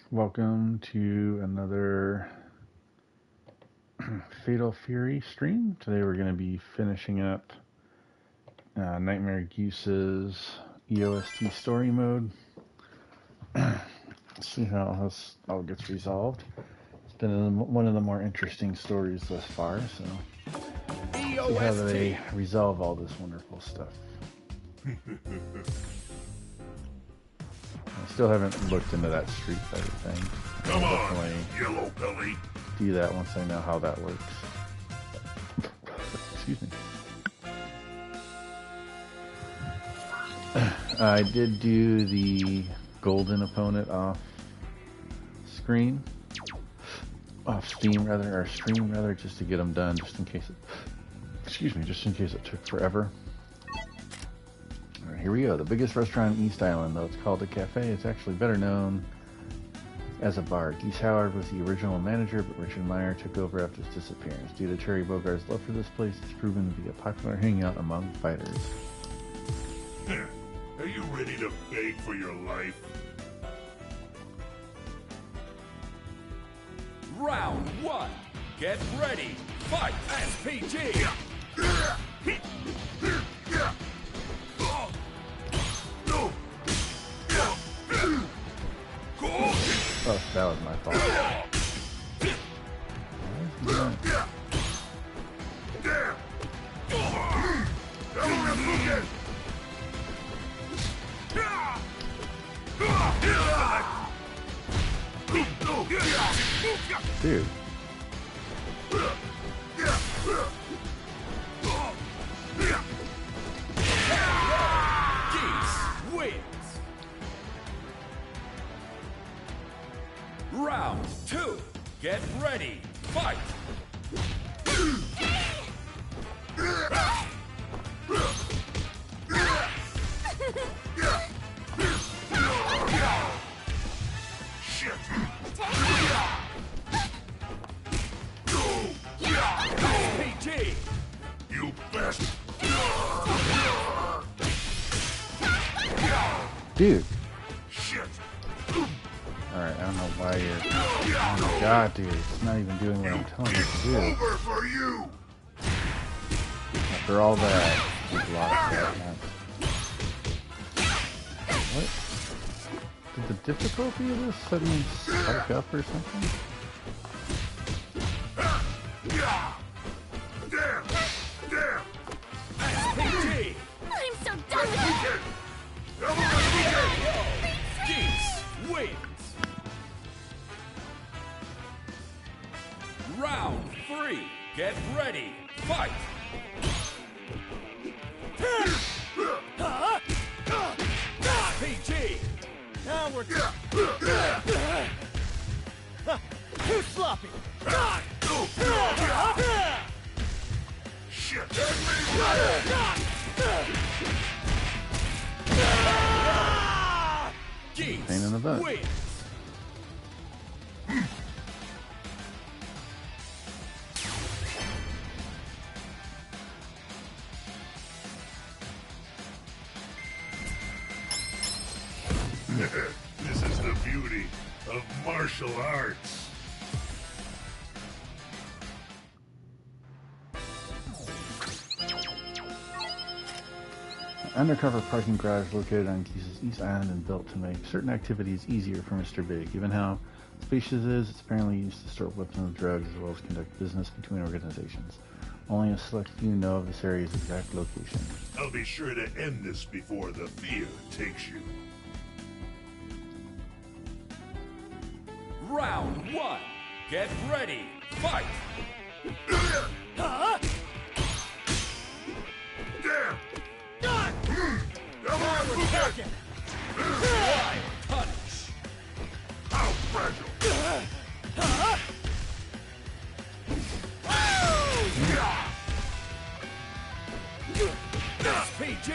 Welcome to another Fatal Fury stream. Today we're going to be finishing up Nightmare Geese's EOST story mode. Let's see how this all gets resolved. It's been one of the more interesting stories thus far, so see how they resolve all this wonderful stuff. I still haven't looked into that Street Fighter thing. Come on, Yellow Belly. Do that once I know how that works. Excuse me. I did do the golden opponent off screen, off Steam rather, or stream rather, just to get them done, just in case it. Excuse me, just in case it took forever. Here we go. The biggest restaurant in East Island, though it's called a cafe, it's actually better known as a bar. Geese Howard was the original manager, but Richard Meyer took over after his disappearance. Due to Terry Bogart's love for this place, it's proven to be a popular hangout among fighters. Are you ready to beg for your life? Round one. Get ready. Fight. SPG. Oh, that was my fault. Dude. Geese wins. Round two. Get ready. Fight. SPG. You best. Dude. Shit. Alright, I don't know why you're... Oh my god, dude. It's not even doing what I'm telling it to do. Over for you. After all that, there's a lot of crap now. What? Did the difficulty of this suddenly spike up or something? Damn. SPG. I'm so done with it! Geese wins. Round three. Get ready. Fight. SPG. Now we're too sloppy. Shit. Geese Pain in the butt. wins. This is the beauty of martial arts. An undercover parking garage located on Geese's East Island and built to make certain activities easier for Mr. Big. Given how spacious it is, it's apparently used to store weapons and drugs as well as conduct business between organizations. Only a select few know of this area's exact location. I'll be sure to end this before the fear takes you. Round one. Get ready. Fight. Damn! Now we're talking. Wide punch. How fragile! SPG.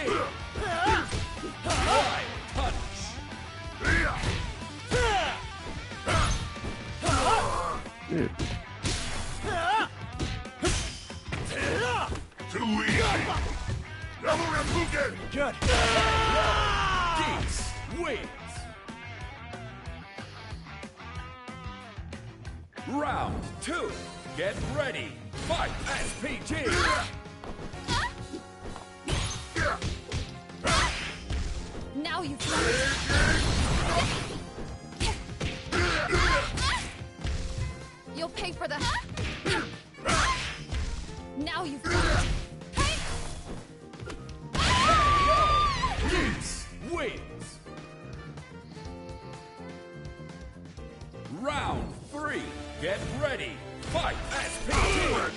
Wide punch. Dude. Too easy! Double Rapuken! Good. Geese wins. Round 2. Get ready. Fight. SPG. Now you've got it. You'll pay for the... Now you've got it. Geese wins. Round 3. Get ready. Fight. SPG.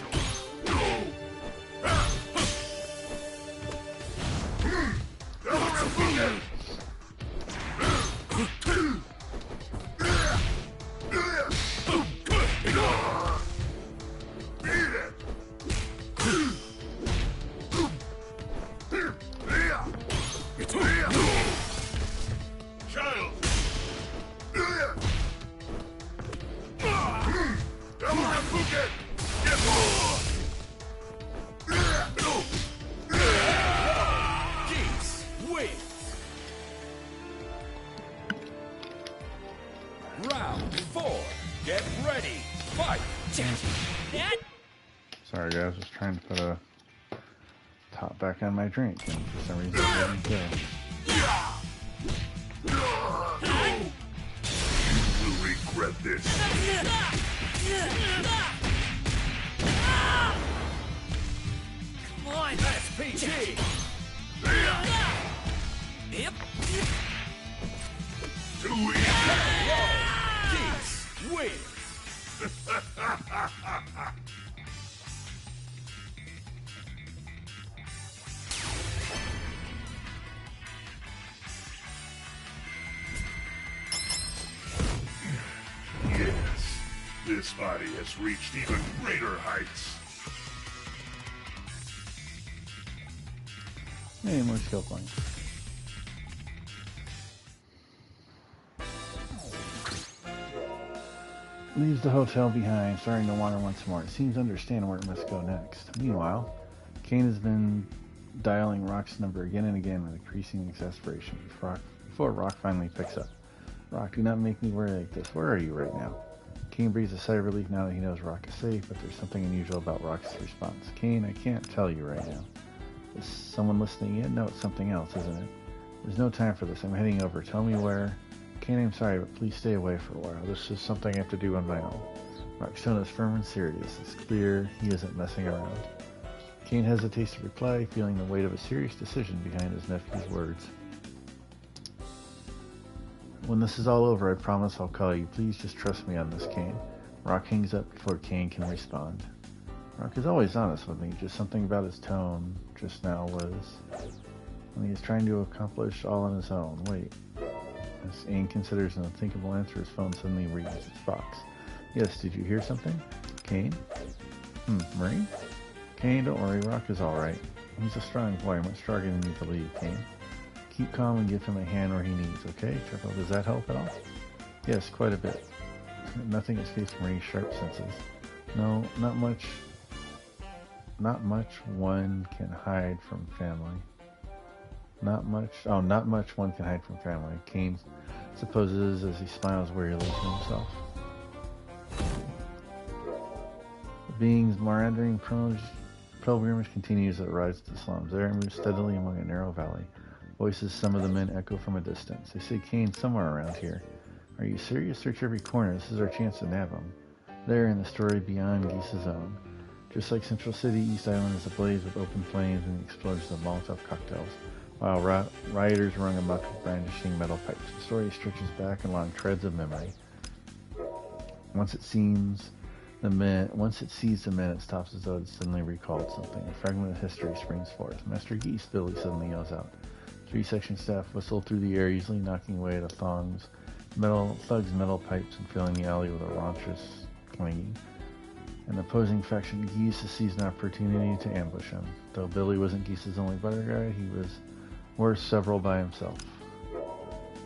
Geese wins. Round 4. Get ready. Fight. Sorry guys, just trying to put a top back on my drink, and for some reason it didn't go. You will regret this. Come on! SPG. Yep. Too easy. Geese wins. Yes, this body has reached even greater heights. Hey, more skill points. Leaves the hotel behind, starting to wander once more. It seems to understand where it must go next. Meanwhile, Kane has been dialing Rock's number again and again with increasing exasperation before Rock finally picks up. Rock, do not make me worry like this. Where are you right now? Kane breathes a sigh of relief now that he knows Rock is safe, but there's something unusual about Rock's response. Kane, I can't tell you right now. Is someone listening in? No, it's something else, isn't it? There's no time for this. I'm heading over. Tell me where. Kane, I'm sorry, but please stay away for a while. This is something I have to do on my own. Rock's tone is firm and serious. It's clear he isn't messing around. Kane hesitates to reply, feeling the weight of a serious decision behind his nephew's words. When this is all over, I promise I'll call you. Please just trust me on this, Kane. Rock hangs up before Kane can respond. Rock is always honest with me, just something about his tone just now was when he is trying to accomplish all on his own. Wait. As Aang considers an unthinkable answer, his phone suddenly rings. It's Fox. Yes, did you hear something? Kane? Marie? Kane, don't worry, Rock is alright. He's a strong boy, much stronger than you believe, Kane. Keep calm and give him a hand where he needs, okay? Triple, does that help at all? Yes, quite a bit. Nothing escapes Marie's sharp senses. No, not much. Not much one can hide from family. Not much one can hide from family. Kane supposes as he smiles wearily to himself. The being's meandering pilgrimage continues as it rides to the slums. There it moves steadily among a narrow valley. Voices some of the men echo from a distance. They say Kane's somewhere around here. Are you serious? Search every corner. This is our chance to nab him. There in the story beyond Geese's own. Just like Central City, East Island is ablaze with open flames and the explosions of Molotov cocktails, while rioters run amok brandishing metal pipes. The story stretches back along threads of memory. Once it sees the men, it stops as though it suddenly recalled something. A fragment of history springs forth. Master Geese, Billy suddenly yells out. 3-section staff whistle through the air, easily knocking away at thugs' metal pipes and filling the alley with a raucous clanging. An opposing faction, Geese, seized an opportunity to ambush him. Though Billy wasn't Geese's only bodyguard, he was worth several by himself.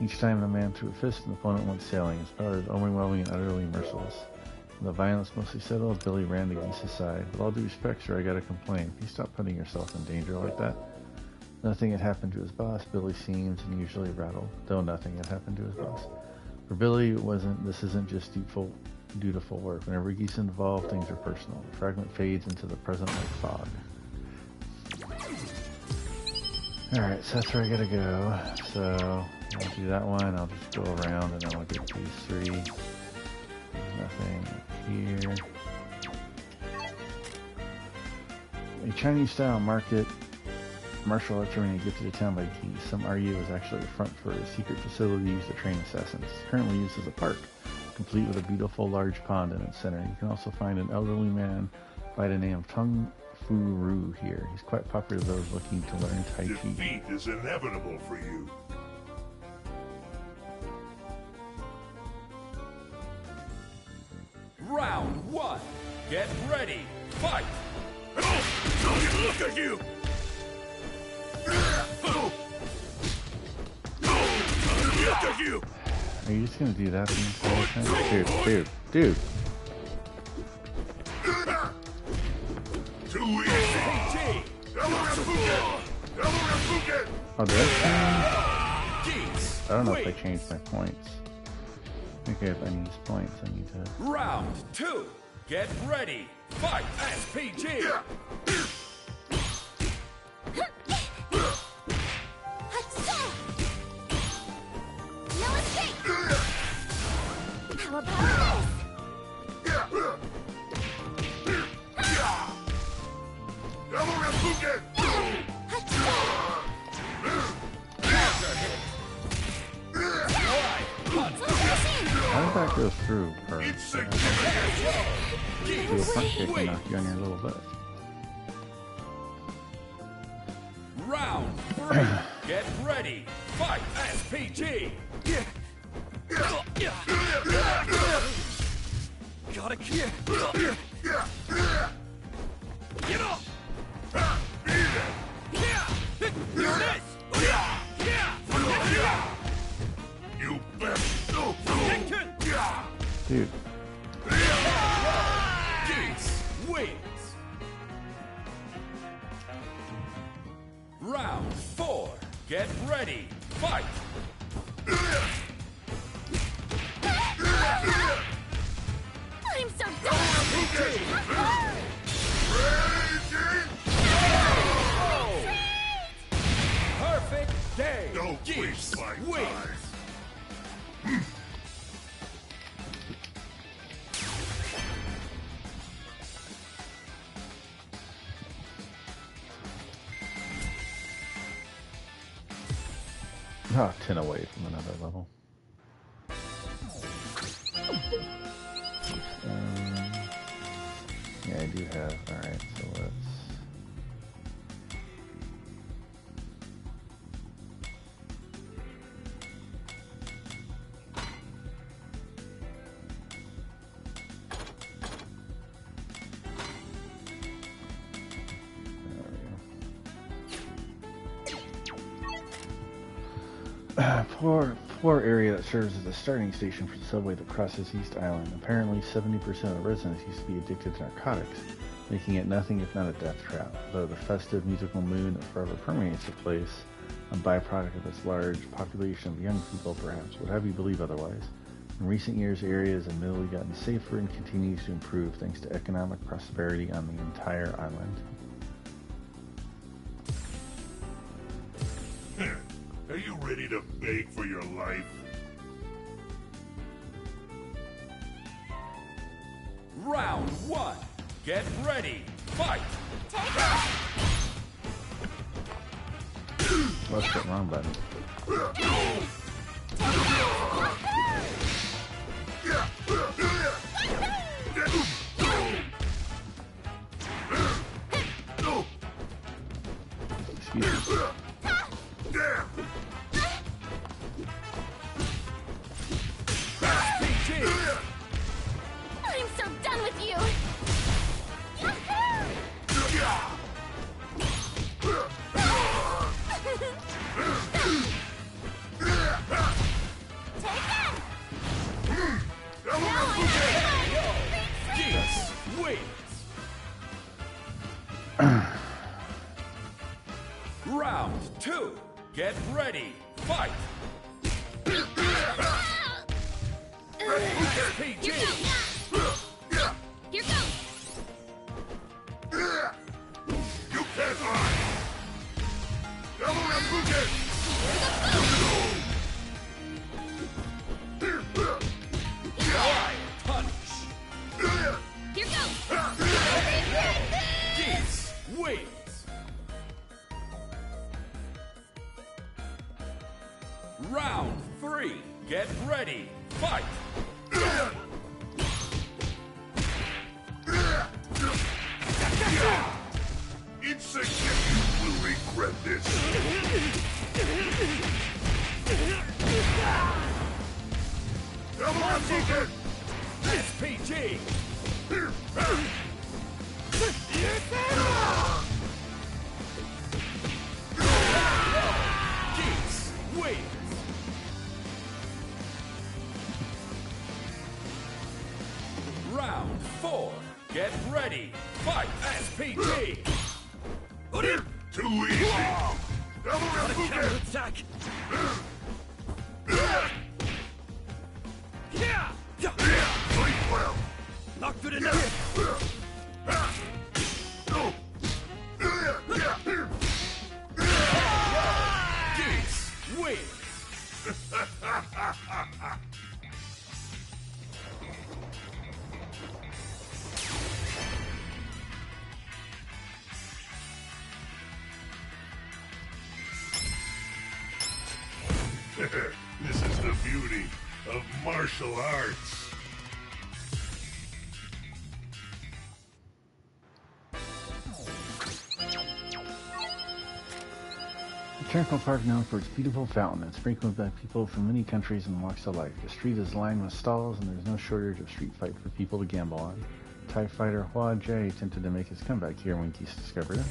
Each time the man threw a fist, an opponent went sailing. His power was overwhelming and utterly merciless. When the violence mostly settled, Billy ran to Geese's side. With all due respect, sir, I gotta complain. Please stop putting yourself in danger like that. Nothing had happened to his boss. Billy seems unusually rattled, though nothing had happened to his boss. For Billy, this isn't just dutiful work. Whenever Geese involved, things are personal. The fragment fades into the present like fog. Alright, so that's where I gotta go. So, I'll do that one. I'll just go around and then I'll get these three. There's nothing here. A Chinese-style martial arts arena gifted to town by Geese. Some argue is actually a front for a secret facility used to train assassins. It's currently used as a park, complete with a beautiful large pond in its center. You can also find an elderly man by the name of Tung Fu Ru here. He's quite popular with those looking to learn Tai Chi. Defeat is inevitable for you. Round 1. Get ready. Fight. Look at you! Look at you! Are you just gonna do that the entire time? Dude. Too easy! Oh, did I change? Geese. I don't know if I changed my points. Okay, if I need these points, I need to... Round 2. Get ready. Fight. SPG. No escape! How about How did that go through her? It's Do a front kick and knock you on your little butt. Round 3. Get ready. Fight. SPG. Gotta get off! Here it is! You bet! Dude, Geese wins. Round 4. Get ready. Fight. I'm so done! Perfect day. Don't Geese waste my wins. time. oh, 10 away from another level. Yeah, I do have. Alright, so let's... Poor area that serves as a starting station for the subway that crosses East Island. Apparently, 70% of residents used to be addicted to narcotics, making it nothing if not a death trap. Though the festive musical mood that forever permeates the place, a byproduct of its large population of young people, perhaps, would have you believe otherwise. In recent years, the area has admittedly gotten safer and continues to improve thanks to economic prosperity on the entire island. Are you ready to beg for your life? Round 1. Get ready. Fight. What's the wrong button? Excuse me. I'm so done with you! Geese wins. Round 2. Get ready. Fight. SPG. ready, fight! Insignificant, you will regret this. Double replicate! SPG! Geese wins! Round 4, get ready, fight! SPG! Too easy! Double replicate! Attack! Sleep well! Not good enough! Geese wins! This is the beauty of martial arts. Botanical Park, known for its beautiful fountain, it's frequented by people from many countries and walks of life. The street is lined with stalls, and there's no shortage of street fight for people to gamble on. TIE fighter Hua Jay attempted to make his comeback here when Geese discovered him.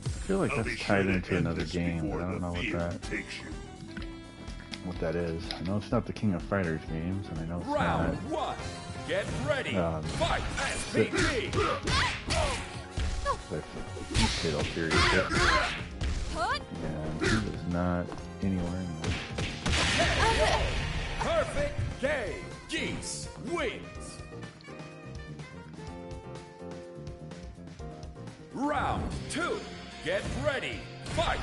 I feel like I'll be that's sure tied to into end another this game, before but I don't the know field takes you. what that is. I know it's not the King of Fighters games, and I know it's not. Round 1, get ready, fight! SPG! The Fatal Fury shit. Yeah, he was not anywhere in there. Perfect game! Geese wins! Round 2, get ready, fight!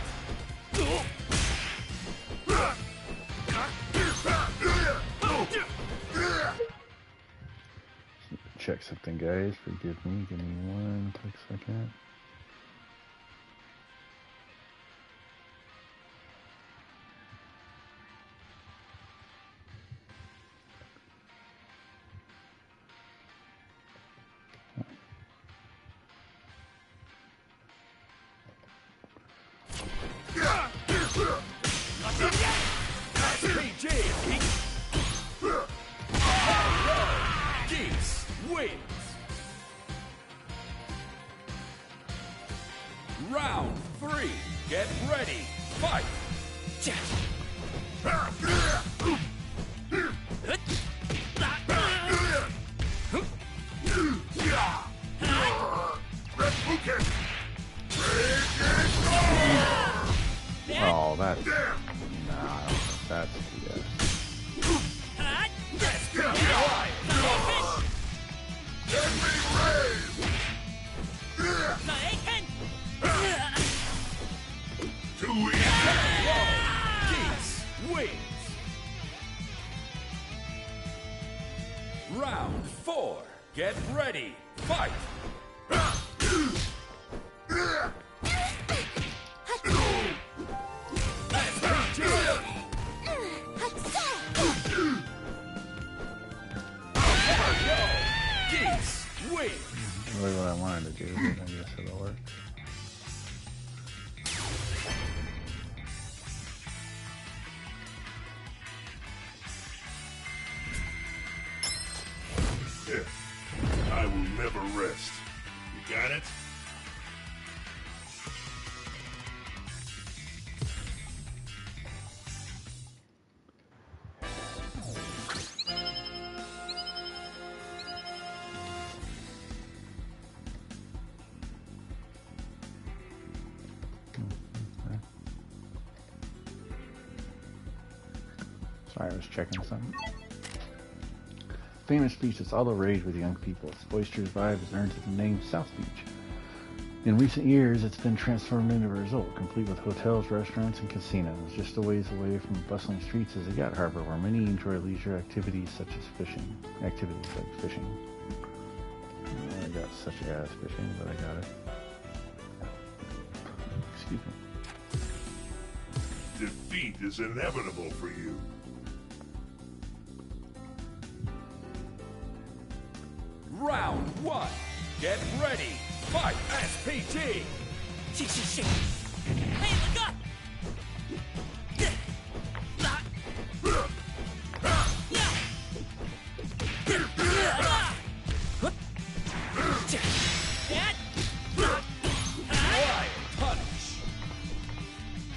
Check something, guys. Forgive me. Give me one quick second. SPG! Geese wins! Round 3, get ready, fight! Oh, that's... Nah, I don't think that's BS. Too easy! Geese wins! Round 4, get ready, fight! Geese wins! Really what I wanted to do, but I guess it'll work. I will never rest. You got it? Sorry, I was checking something. Famous beach that's all the rage with young people. Its boisterous vibe has earned it the name South Beach. In recent years, it's been transformed into a resort, complete with hotels, restaurants, and casinos. Just a ways away from the bustling streets is a yacht harbor where many enjoy leisure activities such as fishing. Activities like fishing. I got such ass fishing, but I got it. Excuse me. Defeat is inevitable for you. Round 1. Get ready. Fight. SPT. 继续是，配了个。Flying punch.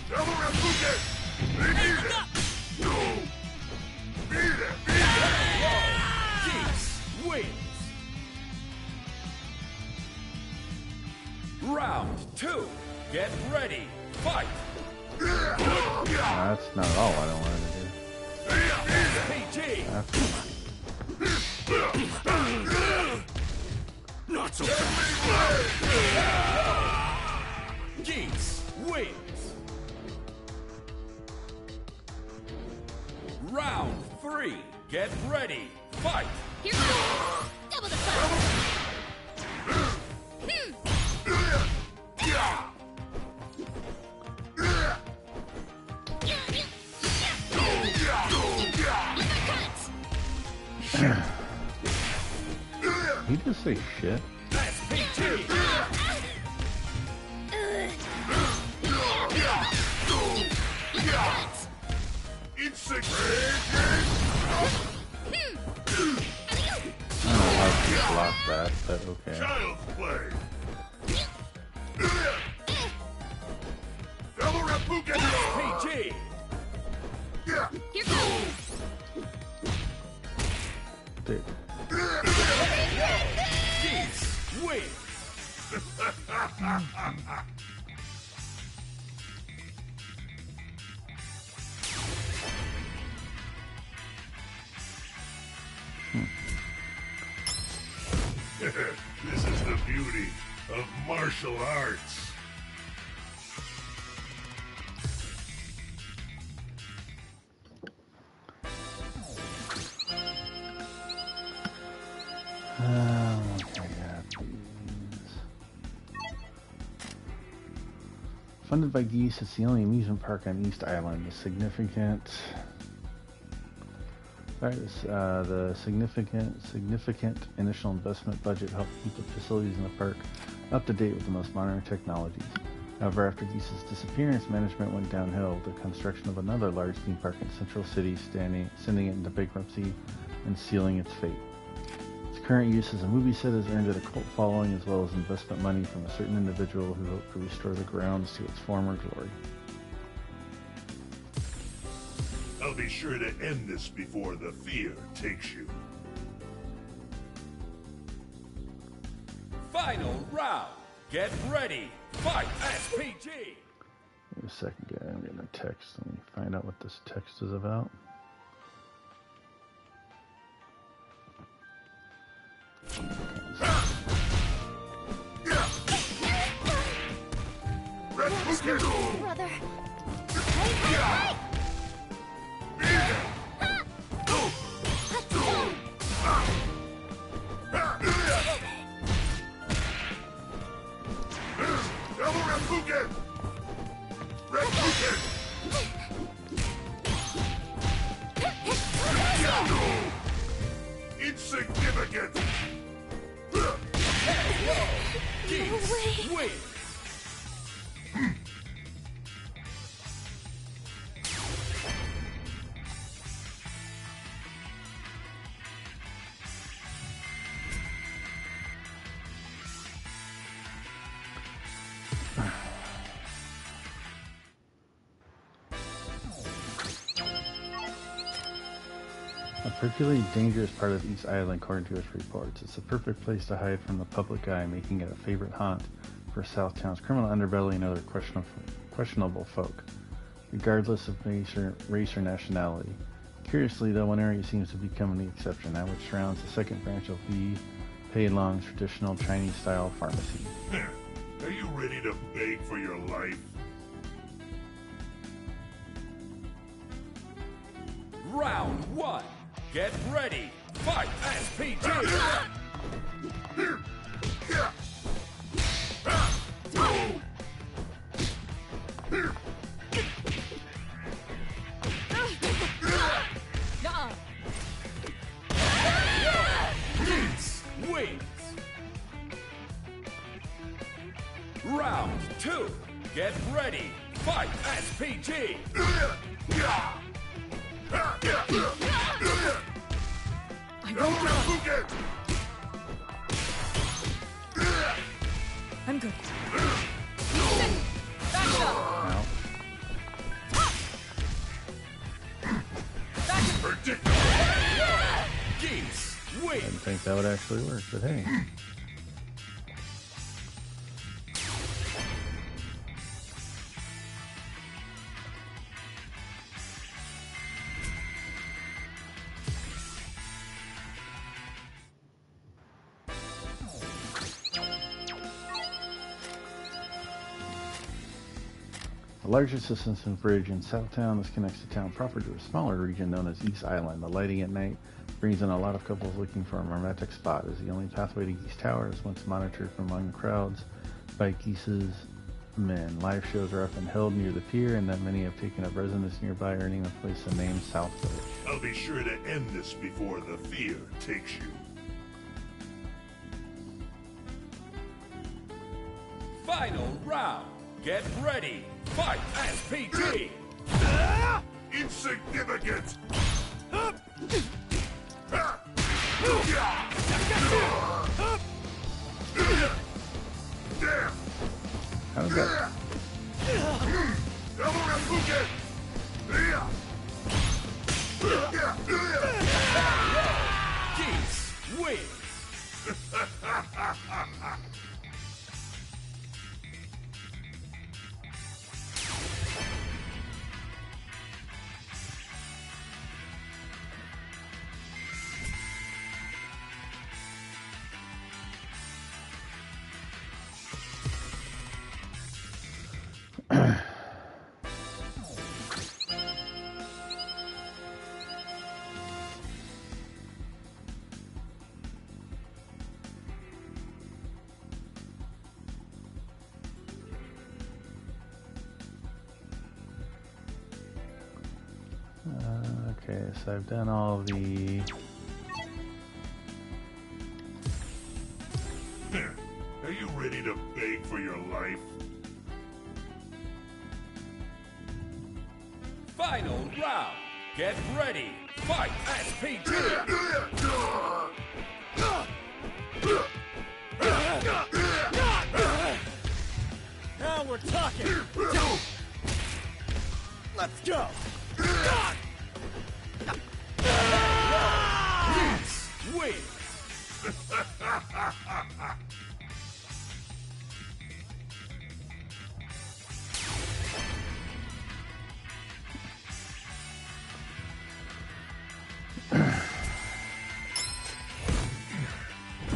Double Rapuken! They need it! No! Beat it! Geese wins. Round 2. Get ready. Fight. That's not at all what I wanted to do. SPT. Not so Geese wins. Round 3. Get ready. Fight. Here goes! Double the fun! He just say shit. SPT. I don't know how to block that, but okay. Child's play! Double Rapuken! SPT. Here goes! Dude. Geese wins. This is the beauty of martial arts. Okay, yeah, please. Funded by Geese, it's the only amusement park on East Island. The significant initial investment budget helped keep the facilities in the park up to date with the most modern technologies. However, after Geese's disappearance, management went downhill. The construction of another large theme park in Central City, sending it into bankruptcy and sealing its fate. Its current use as a movie set has earned it a cult following, as well as investment money from a certain individual who hoped to restore the grounds to its former glory. I'll be sure to end this before the fear takes you. Final round. Get ready. Fight. SPT. Wait a second, guys. I'm getting a text. Let me find out what this text is about. Brother! Hey! Double Rapuken! Rapuken! Insignificant! Geese wins. A particularly dangerous part of East Island, according to its reports. It's the perfect place to hide from the public eye, making it a favorite haunt for Southtown's criminal underbelly and other questionable folk, regardless of race or nationality. Curiously, though, one area seems to be becoming the exception, that which surrounds the second branch of Li Pei Long's traditional Chinese-style pharmacy. Are you ready to beg for your life? Round 1. Get ready. Fight. SPT. Nuh-uh. Geese wins. Round 2. Get ready. Fight. SPG. I won't give up. I'm good. Back up. Now, Geese I wins. didn't think that would actually work, but hey. The largest assistance bridge in Southtown. This connects the town proper to a smaller region known as East Island. The lighting at night brings in a lot of couples looking for a romantic spot. As the only pathway to Geese Tower is once monitored from among the crowds by Geese's men. Live shows are often held near the pier, and that many have taken up residence nearby, earning the place the name South Village. I'll be sure to end this before the fear takes you. Final round. Get ready. Fight. SPG. Insignificant! Damn! How did that? Geese wins. Okay, so I've done all the. Are you ready to beg for your life? Final round. Get ready. Fight. SPG. Now we're talking. Let's go. Geese wins.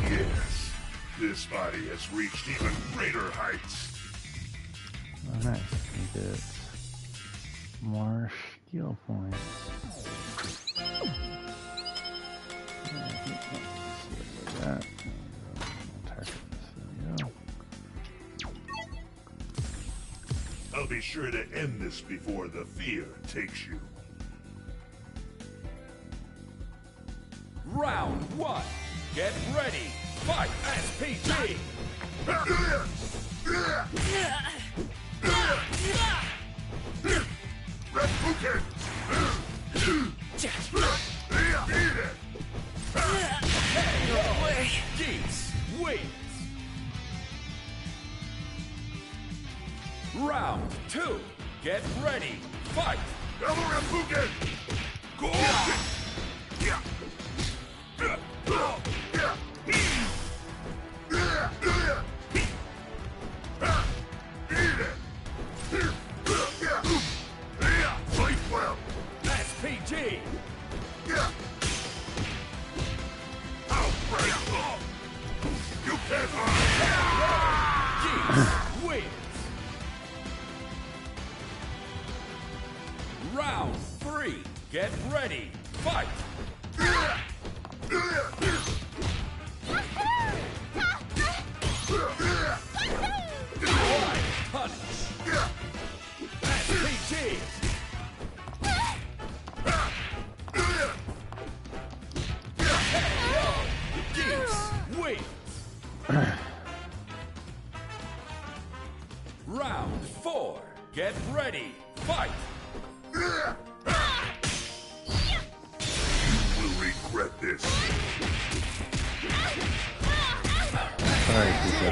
Yes. This body has reached even greater heights. Oh, nice. We get more skill points. That. I'll be sure to end this before the fear takes you. Round 1. Get ready. Fight. SPG. Rasputin! Eat it! No way. Geese wins. Round 2. Get ready. Fight. Double Rasputin! Go! Yeah! SPG. You can't Geese wins. Round 3. Get ready. Fight. Punish. SPG. Geese wins. wins. Round 4. Get ready. Fight. You will regret this. Sorry, Pizza.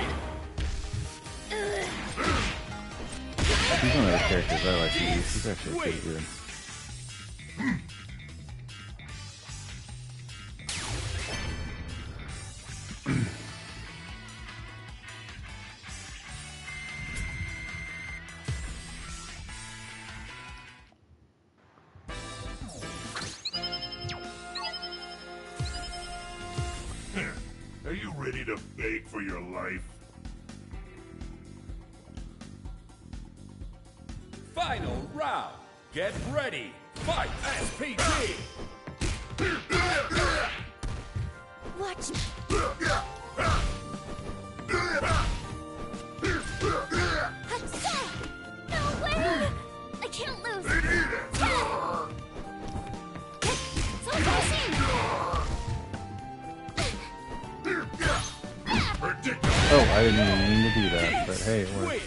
He's one of those characters I like to use. He's actually pretty good. Are you ready to beg for your life? Final round. Get ready. Fight. SPG. Watch me. Hatsa! No way! I can't lose. So close. Oh, I didn't even mean to do that, but hey, it worked.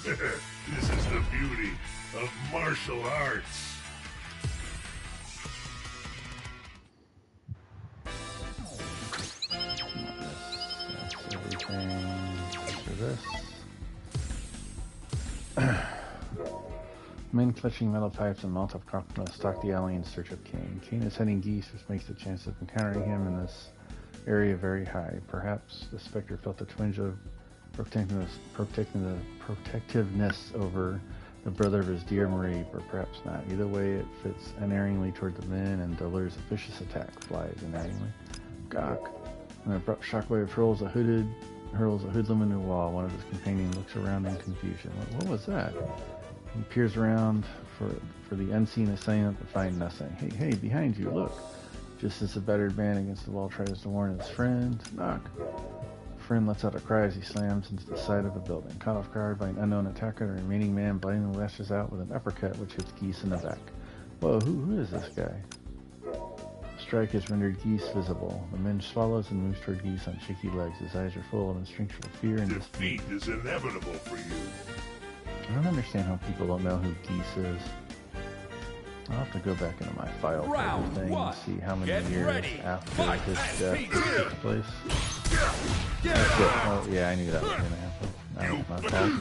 This is the beauty of martial arts. That's everything for this. Men clutching metal pipes and Molotov cocktails stalk the alley in search of Kane. Kane is hunting geese, which makes the chance of encountering him in this area very high. Perhaps the Spectre felt a twinge of protectiveness over the brother of his dear Marie, or perhaps not. Either way, it fits unerringly toward the men and delivers a vicious attack. Flies unerringly. Gawk. An abrupt shockwave hurls a hoodlum into a wall. One of his companions looks around in confusion. What was that? He peers around for the unseen assailant but finds nothing. Hey, behind you, look. Just as the battered man against the wall tries to warn his friend, knock. Friend lets out a cry as he slams into the side of a building. Caught off guard by an unknown attacker, the remaining man blindly lashes out with an uppercut which hits Geese in the back. Whoa, who is this guy? Strike has rendered Geese visible. The man swallows and moves toward Geese on shaky legs. His eyes are full of instinctual fear and Defeat is inevitable for you. I don't understand how people don't know who Geese is. I'll have to go back into my file for everything and see how many years after his death took place. That's it. Oh, yeah, I knew that was going to happen. That was my fault.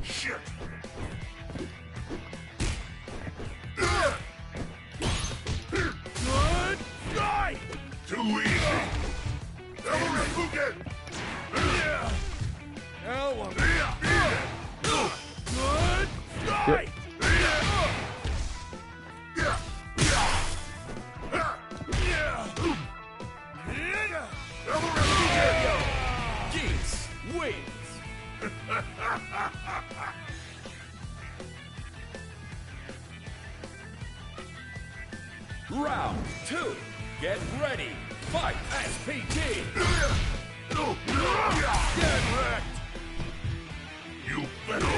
Shit. Good strike. Too easy. L1. Good strike. Geese wins. Round 2. Get ready. Fight. SPG. Get wrecked. You better.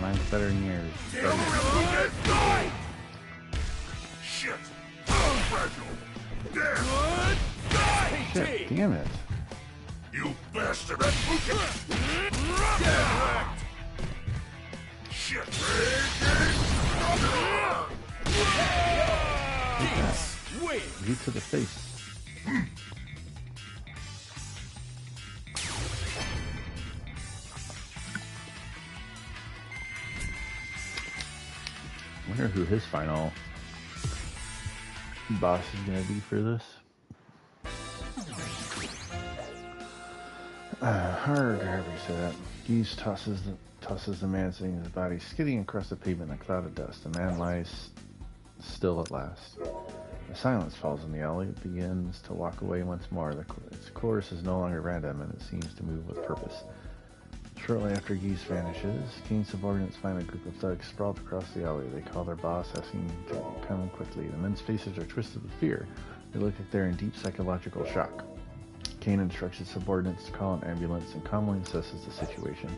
Mine's better than yours. Shit. Fragile. Damn. Shit, damn it. You bastard. Shit. Geese wins. You to the face. I wonder who his final boss is going to be for this. Hard, however you say that. Geese tosses the man sitting in his body, skidding across the pavement in a cloud of dust. The man lies still at last. A silence falls in the alley. It begins to walk away once more. Its course is no longer random, and it seems to move with purpose. Shortly after Geese vanishes, Kane's subordinates find a group of thugs sprawled across the alley. They call their boss, asking to come quickly. The men's faces are twisted with fear. They look like they're in deep psychological shock. Kane instructs his subordinates to call an ambulance and calmly assesses the situation.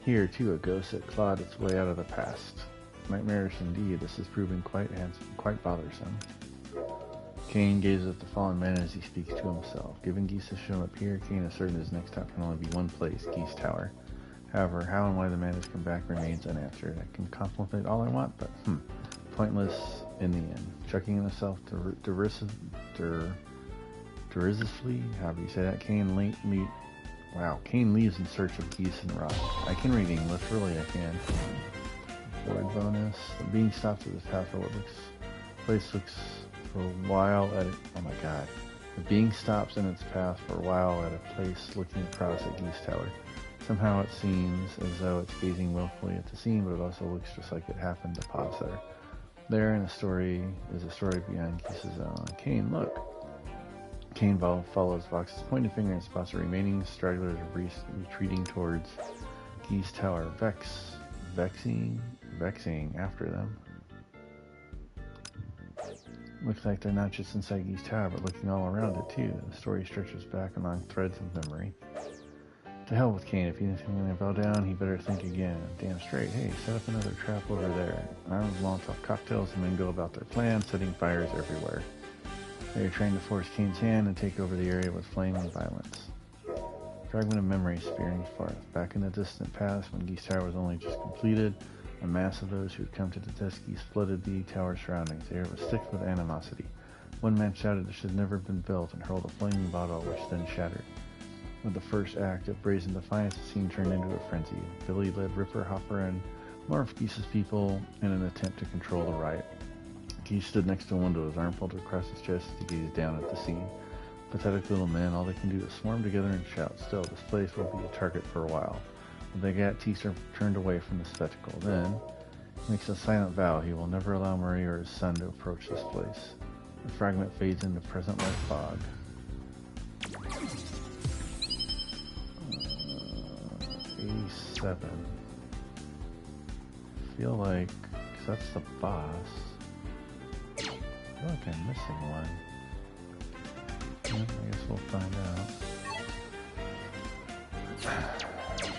Here, too, a ghost had clawed its way out of the past. Nightmarish indeed, this is proving quite bothersome. Kane gazes at the fallen man as he speaks to himself. Given Geese has shown up here, Kane is certain his next stop can only be one place, Geese Tower. However, how and why the man has come back remains unanswered. I can contemplate all I want, but pointless in the end. Chucking himself derisively, however you say that, Kane leaves in search of Geese and Rock. I can read English, really I can. Word bonus. Being stopped at this path for what place looks for a while at it. Oh my god. The being stops in its path for a while at a place looking across at Geese Tower. Somehow it seems as though it's gazing willfully at the scene, but it also looks just like it happened to pause there. There in a story is a story beyond Geese's own. Kane, look. Kane follows Vox's pointing finger and spots the remaining stragglers retreating towards Geese Tower. Vexing after them. Looks like they're not just inside Geese Tower, but looking all around it too. The story stretches back along threads of memory. To hell with Kane. If he's going to bow down, he better think again. Damn straight. Hey, set up another trap over there. Armed with Molotov cocktails, the men go about their plan, setting fires everywhere. They are trying to force Kane's hand and take over the area with flame and violence. Fragment of memory spearing forth. Back in the distant past, when Geese Tower was only just completed, a mass of those who had come to detest Geese flooded the tower's surroundings. The air was thick with animosity. One man shouted it should never have been built and hurled a flaming bottle, which then shattered. With the first act of brazen defiance, the scene turned into a frenzy. Billy led Ripper, Hopper, and more of Geese's people in an attempt to control the riot. Geese stood next to a window, his arm folded across his chest as he gazed down at the scene. Pathetic little men, all they can do is swarm together and shout. Still, this place will be a target for a while. The Gat teaser turned away from the spectacle. Then, he makes a silent vow he will never allow Murray or his son to approach this place. The fragment fades into present-like fog. 87. I feel like, because that's the boss. I feel like I'm missing one. I guess we'll find out.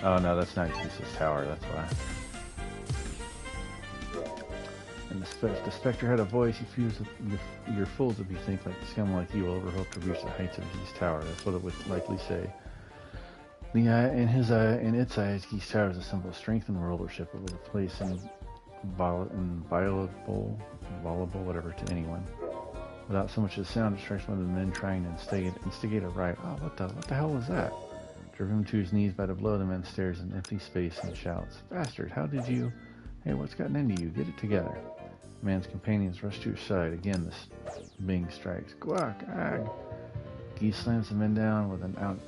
Oh no, that's not Geese's tower, that's why. And if the Spectre had a voice, you're fools if you think like scum like you will ever hope to reach the heights of Geese Tower. That's what it would likely say. In its eyes, Geese Tower is a symbol of strength and rulership. It was a place inviolable, whatever, to anyone. Without so much as sound, it strikes one of the men trying to instigate a riot. Oh, what the hell was that? Driven to his knees by the blow, the man stares in empty space and shouts, "Bastard, how did you... Hey, what's gotten into you? Get it together." The man's companions rush to his side. Again, this being strikes. Guac, ag. Geese slams the men down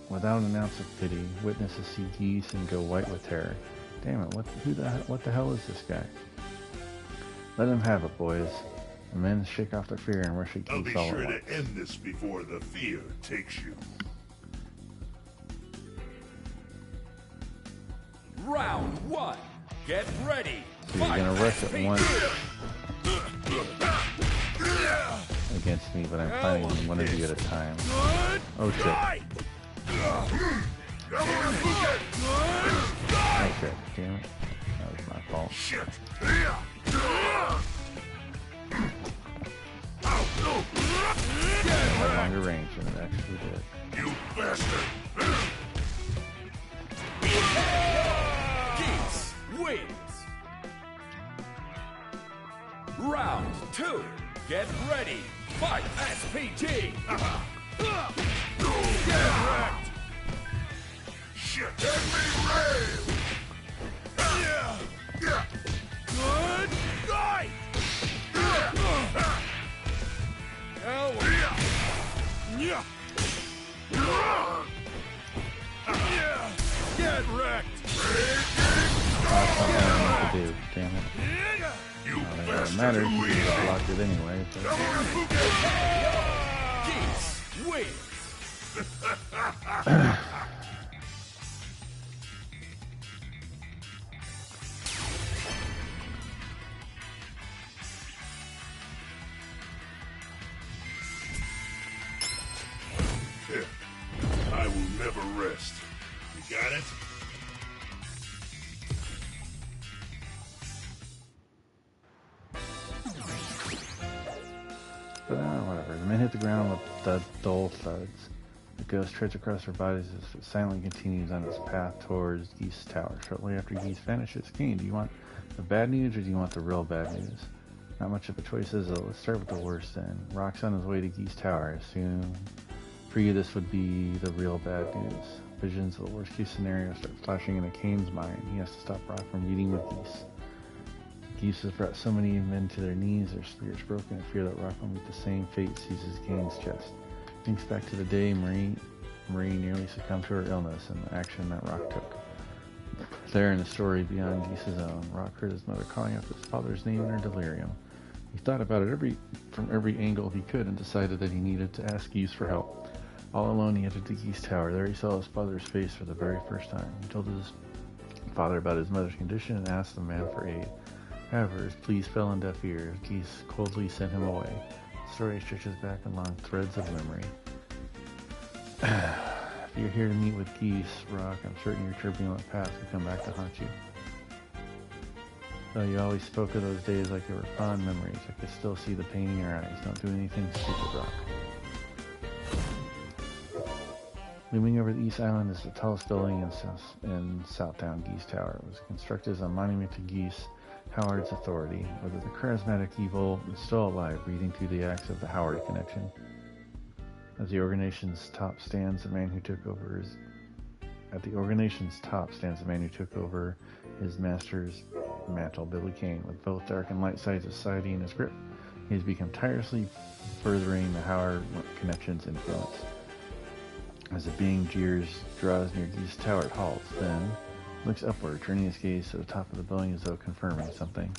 without an ounce of pity. Witnesses see Geese and go white with terror. Damn it, what the hell is this guy? Let him have it, boys. The men shake off their fear and rush at Geese all at once. I'll be sure to end this before the fear takes you. Round one. Get ready. So you're gonna rush at once against me, but I'm fighting one of you at a time. Oh shit. Okay, damn it. That was my fault. I had longer range than it actually did. You bastard! Geese wins. Round two. Get ready. Fight. SPT. Get wrecked! Shit! Let me rail! Good night! Get wrecked! That's something I need to do, damn it. You Not that it bastard! matters, because I blocked it anyway. But... Geese wins. Men hit the ground with dull thuds. The ghost treads across their bodies as it silently continues on its path towards Geese's tower. Shortly after Geese vanishes, Kane, do you want the bad news or do you want the real bad news? Not much of a choice, is it? Let's start with the worst then. Rock's on his way to Geese's tower. I assume for you this would be the real bad news. Visions of the worst case scenario start flashing into Kane's mind. He has to stop Rock from meeting with Geese. Geese has brought so many men to their knees, their spirits broken, in fear that Rock will meet the same fate seizes Kane's chest. Thinks back to the day Marie nearly succumbed to her illness and the action that Rock took. There in the story beyond Geese's own, Rock heard his mother calling out his father's name in her delirium. He thought about it from every angle he could and decided that he needed to ask Geese for help. All alone, he entered the Geese tower. There he saw his father's face for the very first time. He told his father about his mother's condition and asked the man for aid. However, his pleas fell on deaf ears. Geese coldly sent him away. The story stretches back along threads of memory. If you're here to meet with Geese, Rock, I'm certain your turbulent past will come back to haunt you. Though you always spoke of those days like they were fond memories, I could still see the pain in your eyes. Don't do anything stupid, Rock. Looming over the East Island is the tallest building in Southtown, Geese Tower. It was constructed as a monument to Geese, Howard's authority, whether the charismatic evil is still alive, reading through the acts of the Howard connection. As the organization's top stands the man who took over his master's mantle, Billy Kane. With both dark and light sides of society in his grip, he has become tirelessly furthering the Howard connection's influence. As the being draws near Geese Tower, it halts, then looks upward, turning his gaze to the top of the building as though confirming something.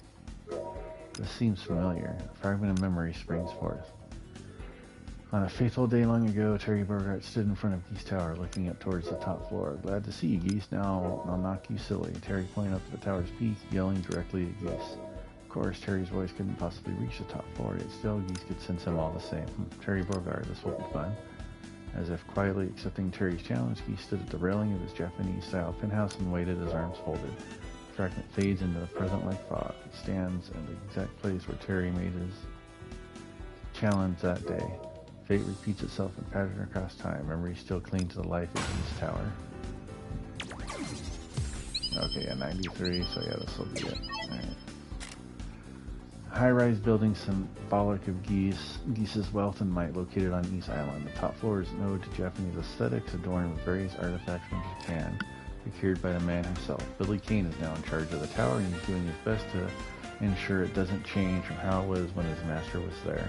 This seems familiar. A fragment of memory springs forth. On a fateful day long ago, Terry Bogart stood in front of Geese Tower, looking up towards the top floor. Glad to see you, Geese. Now I'll knock you silly. Terry pointed up to the tower's peak, yelling directly at Geese. Of course, Terry's voice couldn't possibly reach the top floor, yet still Geese could sense him all the same. Terry Bogart, this will be fun. As if quietly accepting Terry's challenge, Geese stood at the railing of his Japanese-style penthouse and waited, his arms folded. The fragment fades into the present like fog. It stands in the exact place where Terry made his challenge that day. Fate repeats itself in pattern across time. Memories still cling to the life of Geese Tower. Okay, yeah, 93, so yeah, this will be it. Alright. High-rise building symbolic of Geese's wealth and might, located on East Island. The top floor is an ode to Japanese aesthetics, adorned with various artifacts from Japan, procured by the man himself. Billy Kane is now in charge of the tower, and he's doing his best to ensure it doesn't change from how it was when his master was there.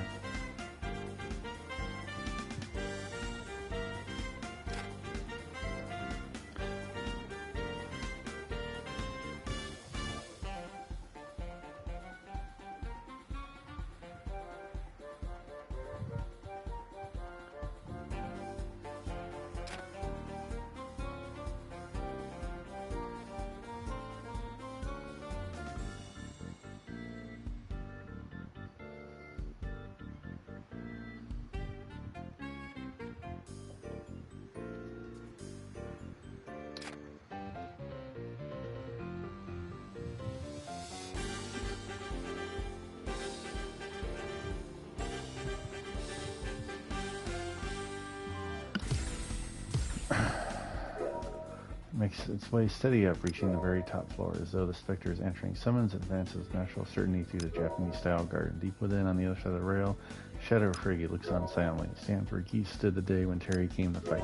Makes its way steady up, reaching the very top floor, as though the specter is entering. Summons advances with natural certainty through the Japanese-style garden. Deep within, on the other side of the rail, Shadow Friggy looks on silently. It stands where Geese stood the day when Terry came to fight.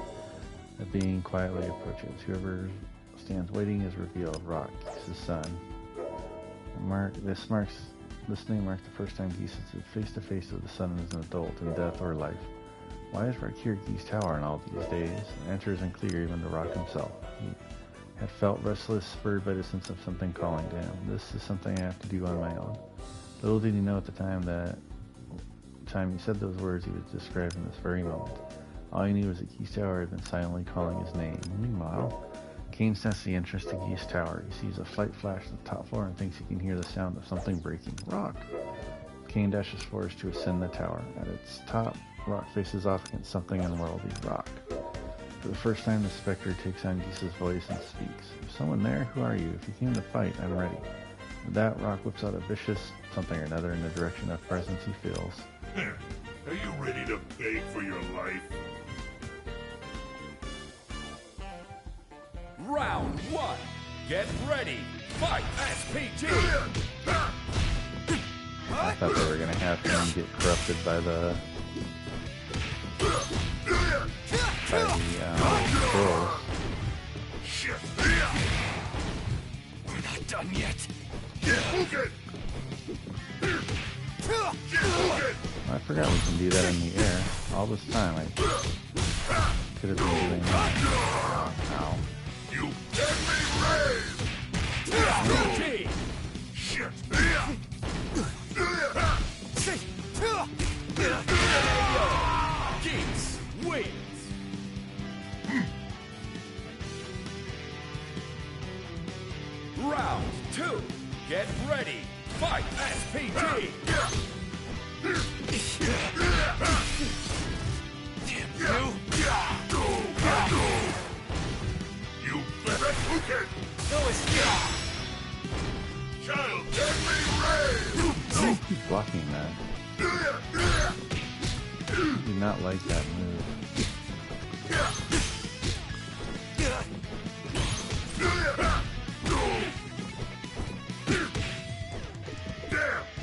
A being quietly approaches. Whoever stands waiting is revealed. Rock, Geese's son. This name marks the first time Geese is face to face with the son as an adult in death or life. Why is Rock here at Geese Tower in all these days? The answer isn't clear even to Rock himself. He had felt restless, spurred by the sense of something calling to him. This is something I have to do on my own. Little did he know at the time he said those words, he was describing this very moment. All he knew was that Geese Tower had been silently calling his name. Meanwhile, Kane sensed the entrance to Geese Tower. He sees a light flash at the top floor and thinks he can hear the sound of something breaking. Rock! Kane dashes forward to ascend the tower. At its top, Rock faces off against something unworldly. Rock. For the first time, the specter takes on Geese's voice and speaks. Is someone there? Who are you? If you came to fight, I'm ready. With that, Rock whips out a vicious something or another in the direction of presence he feels. Are you ready to beg for your life? Round 1. Get ready. Fight. SPT. I thought they were gonna have him get corrupted by the trolls. Shit. We're not done yet. Get moving. Get moving. I forgot we can do that in the air. All this time I could have been doing that. Ow. You deadly rave. SPT. Shit. Geese wins. Round 2. Get ready. Fight. SPT. You better cook it. No escape. Child deadly rave. Why do you keep blocking that? I do not like that move.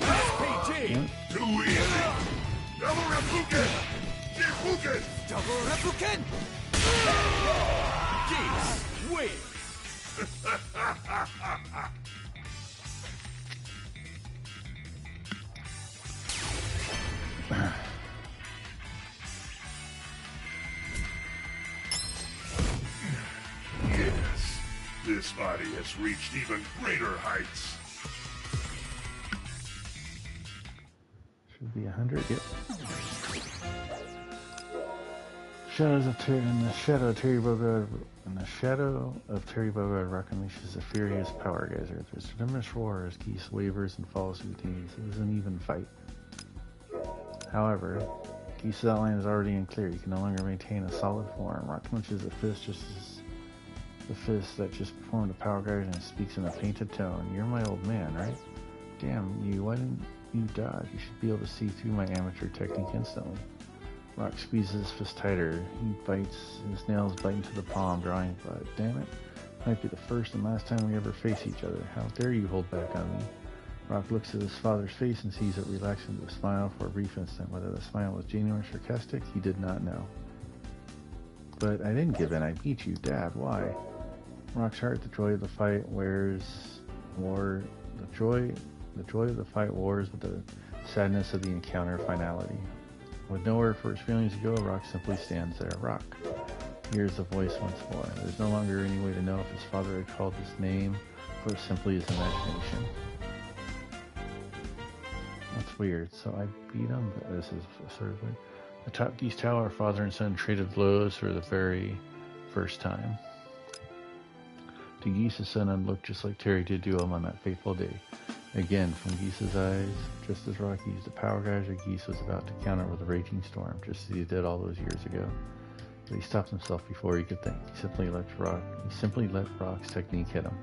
SPT. Too easy. Double Reppuken. Reppuken. Double Reppuken. Geese wins. Yes. This body has reached even greater heights. Should be 100. Yep. Shadows of in the shadow of Terry Bogard. In the shadow of Terry Bogard, Rock unleashes a furious power geyser. There's a tremendous roar as Geese wavers and falls to his knees. It was an even fight. However, Geese's outline is already unclear. He can no longer maintain a solid form. Rock clenches a fist just as the fist that just performed a power geyser and speaks in a painted tone. You're my old man, right? Damn you, why didn't you dodge? You should be able to see through my amateur technique instantly. Rock squeezes his fist tighter. He bites, his nails bite into the palm, drawing blood. Damn it. Might be the first and last time we ever face each other. How dare you hold back on me? Rock looks at his father's face and sees it relax into a smile for a brief instant. Whether the smile was genuine or sarcastic, he did not know. But I didn't give in. I beat you, Dad. Why? Rock's heart, the joy of the fight the joy of the fight wars with the sadness of the encounter finality. With nowhere for his feelings to go, Rock simply stands there. Rock. Hears the voice once more. There's no longer any way to know if his father had called his name or simply his imagination. That's weird. So I beat him, but this is sort of weird. Atop Geese Tower, father and son traded blows for the very first time. To Geese, his son looked just like Terry did to him on that fateful day. Again, from Geese's eyes, just as Rock used the power geyser, Geese was about to counter with a raging storm, just as he did all those years ago. But he stopped himself before he could think. He simply let Rock's technique hit him.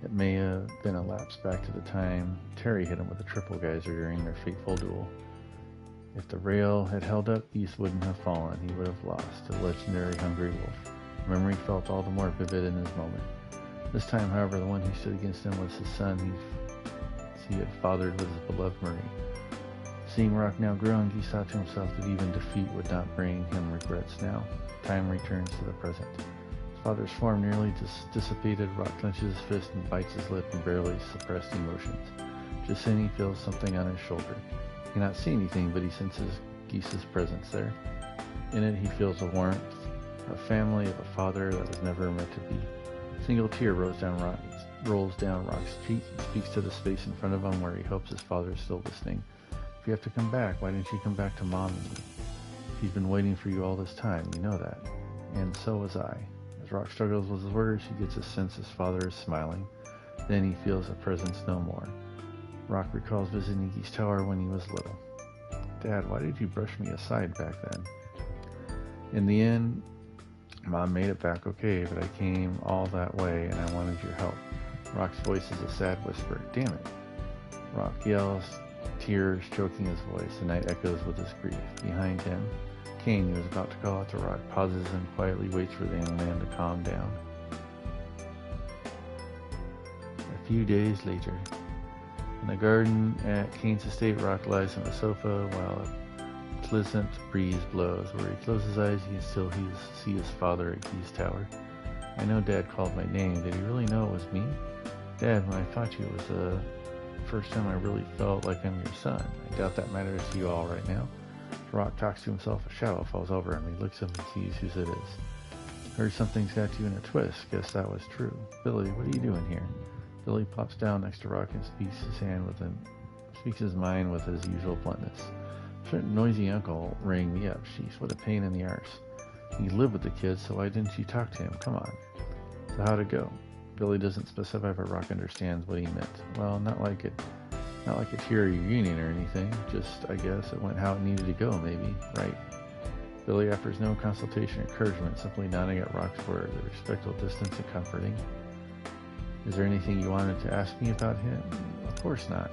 It may have been a lapse back to the time Terry hit him with a triple geyser during their fateful duel. If the rail had held up, Geese wouldn't have fallen. He would have lost, the legendary hungry wolf. Memory felt all the more vivid in his moment. This time, however, the one who stood against him was his son he had fathered with his beloved Marie. Seeing Rock now grown, Geese thought to himself that even defeat would not bring him regrets now. Time returns to the present. His father's form nearly dissipated. Rock clenches his fist and bites his lip in barely suppressed emotions. Just then he feels something on his shoulder. He cannot see anything, but he senses Geese's presence there. In it, he feels a warmth, a family, of a father that was never meant to be. A single tear rolls down Rock's cheek. He speaks to the space in front of him where he hopes his father is still listening. If you have to come back, why didn't you come back to Mom and me? He's been waiting for you all this time, you know that. And so was I. As Rock struggles with his words, he gets a sense his father is smiling. Then he feels a presence no more. Rock recalls visiting Geese Tower when he was little. Dad, why did you brush me aside back then? In the end, Mom made it back okay, but I came all that way and I wanted your help. Rock's voice is a sad whisper. Damn it. Rock yells, tears choking his voice. The night echoes with his grief. Behind him, Cain, who is about to call out to Rock, pauses and quietly waits for the young man to calm down. A few days later, in the garden at Cain's estate, Rock lies on a sofa while a pleasant breeze blows. Where he closes his eyes, he can still see his father at Geese Tower. I know Dad called my name. Did he really know it was me? Dad, when I fought you, it was the first time I really felt like I'm your son. I doubt that matters to you all right now. Rock talks to himself. A shadow falls over him. He looks up and sees whose it is. Heard something's got you in a twist. Guess that was true. Billy, what are you doing here? Billy plops down next to Rock and speaks his mind with his usual bluntness. Certain noisy uncle rang me up. Sheesh, what a pain in the arse. You live with the kid, so why didn't you talk to him? Come on. So how'd it go? Billy doesn't specify, but Rock understands what he meant. Well, not like a teary reunion or anything. Just, I guess, it went how it needed to go, maybe. Right. Billy offers no consultation or encouragement, simply nodding at Rock's words, a respectful distance and comforting. Is there anything you wanted to ask me about him? Of course not.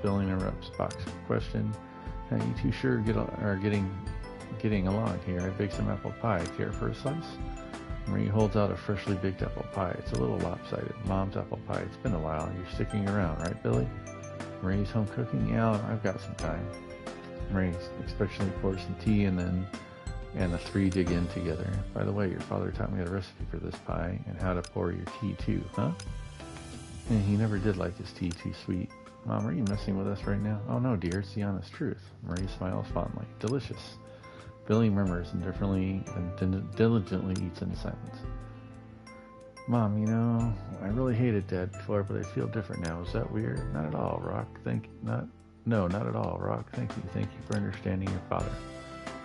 Billy interrupts Spock's question. Are you two sure getting along here? I baked some apple pie. Care for a slice? Marie holds out a freshly baked apple pie. It's a little lopsided. Mom's apple pie. It's been a while. You're sticking around, right, Billy? Marie's home cooking? Yeah, I've got some time. Marie expectantly pours some tea and the three dig in together. By the way, your father taught me the recipe for this pie and how to pour your tea too, huh? And he never did like his tea too sweet. Mom, are you messing with us right now? Oh no, dear, it's the honest truth. Marie smiles fondly. Delicious. Billy murmurs indifferently and diligently eats in silence. Mom, you know, I really hated Dad before, but I feel different now. Is that weird? Not at all, Rock. No, not at all, Rock. Thank you for understanding your father.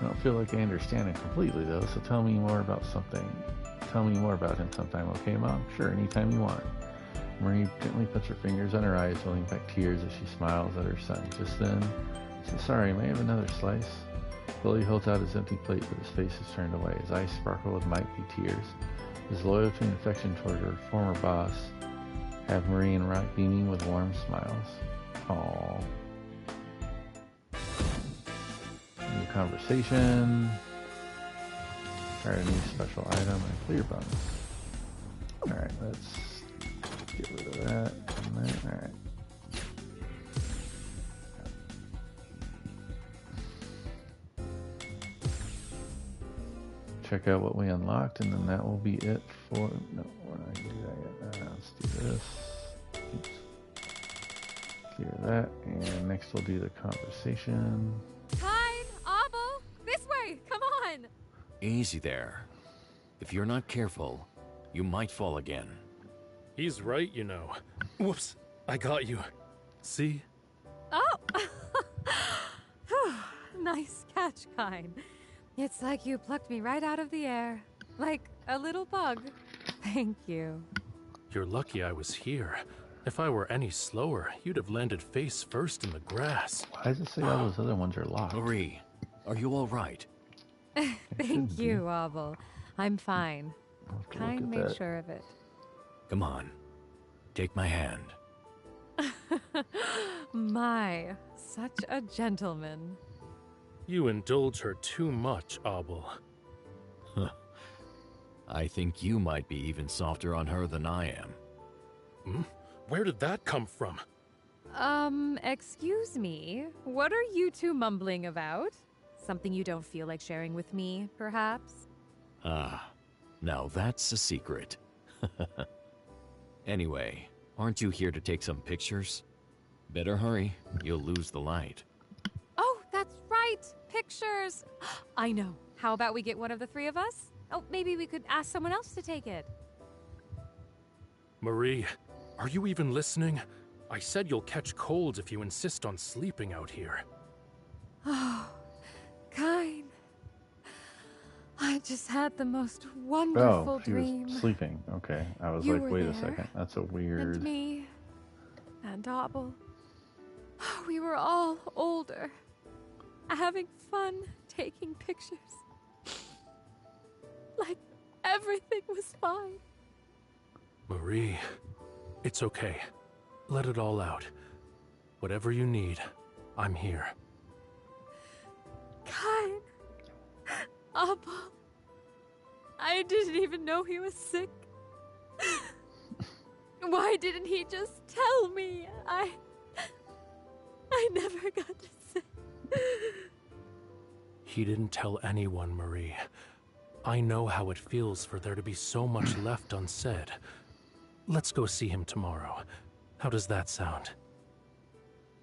I don't feel like I understand him completely, though, so tell me more about him sometime, okay, Mom? Sure, anytime you want. Marie gently puts her fingers on her eyes, holding back tears as she smiles at her son. Just then, sorry, may I have another slice? Billy holds out his empty plate, but his face is turned away. His eyes sparkle with might-be tears. His loyalty and affection toward her former boss have Marie and Rock beaming with warm smiles. Aww. New conversation. Try a new special item and clear bonus. Alright, let's get rid of that and that. Alright. Check out what we unlocked, and then that will be it for... No, we're not going to do that yet. Let's do this. Oops. Clear that, and next we'll do the conversation. Tide, Abel, this way, come on! Easy there. If you're not careful, you might fall again. He's right, you know. Whoops, I got you. See? Oh! Nice catch, Kine. It's like you plucked me right out of the air. Like a little bug. Thank you. You're lucky I was here. If I were any slower, you'd have landed face first in the grass. Why does it say all those other ones are locked? Marie, are you all right? Thank you, Abel. I'm fine. Kine made sure of it. Come on. Take my hand. My, such a gentleman. You indulge her too much, Abel. I think you might be even softer on her than I am. Hmm? Where did that come from? Excuse me. What are you two mumbling about? Something you don't feel like sharing with me, perhaps? Ah, now that's a secret. Anyway, aren't you here to take some pictures? Better hurry, you'll lose the light. Oh, that's right! Pictures! I know. How about we get one of the three of us? Oh, maybe we could ask someone else to take it. Marie, are you even listening? I said you'll catch colds if you insist on sleeping out here. Oh, Kine. I just had the most wonderful dream. He was sleeping. Okay. I was You like, were wait a there, second. That's a weird... And me. And Abel. We were all older. Having fun, taking pictures. Like everything was fine. Marie, it's okay. Let it all out. Whatever you need, I'm here. Kind. Apple. I didn't even know he was sick. Why didn't he just tell me? I never got to say. He didn't tell anyone, Marie. I know how it feels for there to be so much left unsaid. Let's go see him tomorrow. How does that sound?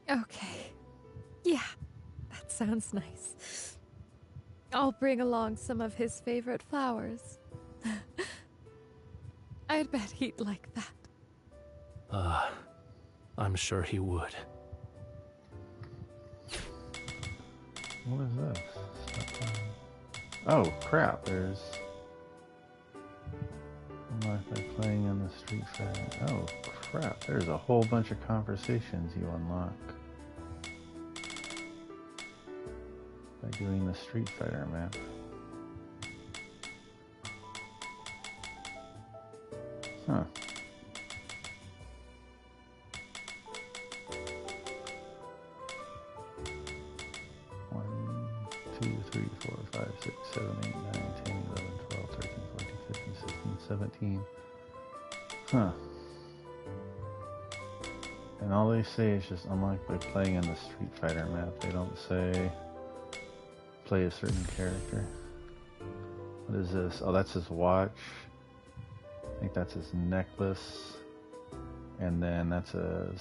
Okay. Yeah, that sounds nice. I'll bring along some of his favorite flowers. I'd bet he'd like that. I'm sure he would. What is this? Oh crap, there's... Unlock by playing in the Street Fighter. Oh crap, there's a whole bunch of conversations you unlock by doing the Street Fighter map. Huh. One, 2, 3, 4, 5, 6, 7, 8, 9, 10, 11, 12, 13, 14, 15, 16, 17. Huh. And all they say is just unlock by playing in the Street Fighter map. They don't say play a certain character. What is this? Oh, that's his watch. I think that's his necklace. And then that's a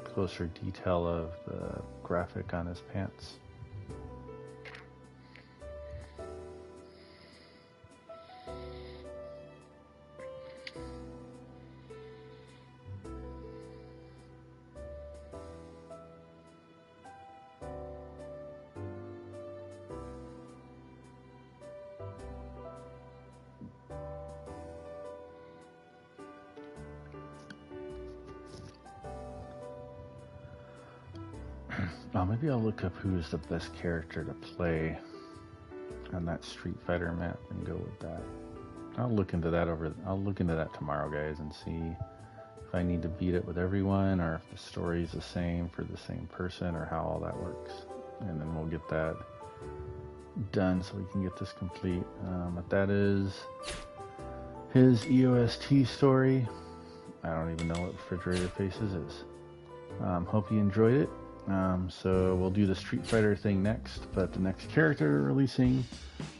closer detail of the graphic on his pants. Maybe I'll look up who's the best character to play on that Street Fighter map and go with that. I'll look into that tomorrow, guys, and see if I need to beat it with everyone or if the story's the same for the same person or how all that works. And then we'll get that done so we can get this complete. But that is his EOST story. I don't even know what Refrigerator Faces is. Hope you enjoyed it. So we'll do the Street Fighter thing next, but the next character releasing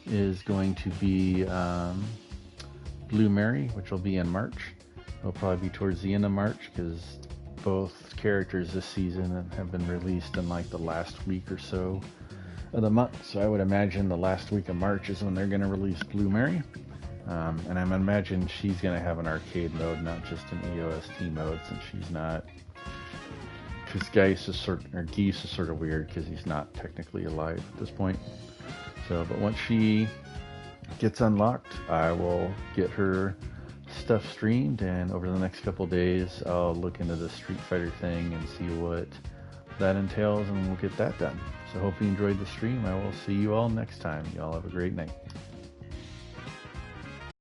is going to be Blue Mary, which will be in March. It'll probably be towards the end of March because both characters this season have been released in like the last week or so of the month. So I would imagine the last week of March is when they're going to release Blue Mary. And I imagine she's going to have an arcade mode, not just an EOST mode, since she's not... Because Geese is sort of weird because he's not technically alive at this point. So, but once she gets unlocked, I will get her stuff streamed, and over the next couple days, I'll look into the Street Fighter thing and see what that entails, and we'll get that done. So, hope you enjoyed the stream. I will see you all next time. Y'all have a great night.